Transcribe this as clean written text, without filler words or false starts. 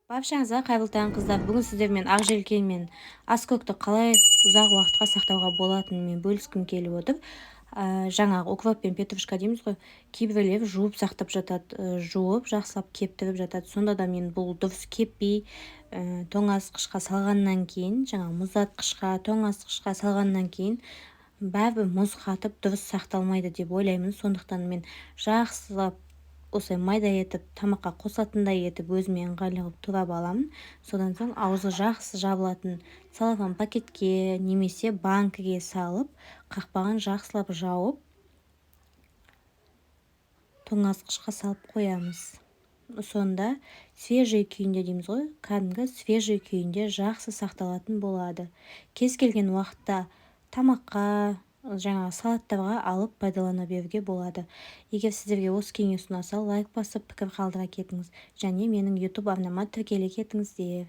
Баршаңызға қайырлы таң қыздар. Бүгін сіздермен ақ желкен мен аскөкті қалай ұзақ уақытқа сақтауға болатынын мен бөліскім келіп отыр. Жаңағы укроп пен петрушка дейміз ғой. Кейбіреулер жуып сақтап жатады, жуып жақсылап кептіріп жатады. Сонда да мен бұл дұрыс кеппей, тоңазытқышқа салғаннан кейін, жаңағы мұздатқышқа, тоңазытқышқа салғаннан кейін бәрібір мұз қатып дұрыс сақталмайды деп ойлаймын. Сондықтан мен жақсылап осылай майда етіп тамаққа қосатындай етіп өзіме ыңғайлы қылып турап аламын. Содан соң аузы жақсы жабылатын целлофан пакетке немесе банкіге салып, қақпағын жақсылап жауып, тоңазытқышқа салып қоямыз. Сонда свежий күйінде дейміз ғой, кәдімгі свежий күйінде жақсы сақталатын болады. Кез келген уақытта тамаққа, жаңағы салаттарға алып пайдалана беруге болады. Егер сіздерге осы кеңес ұнаса, лайк басып пікір қалдыра кетіңіз және менің YouTube арнама тіркеле кетіңіздер.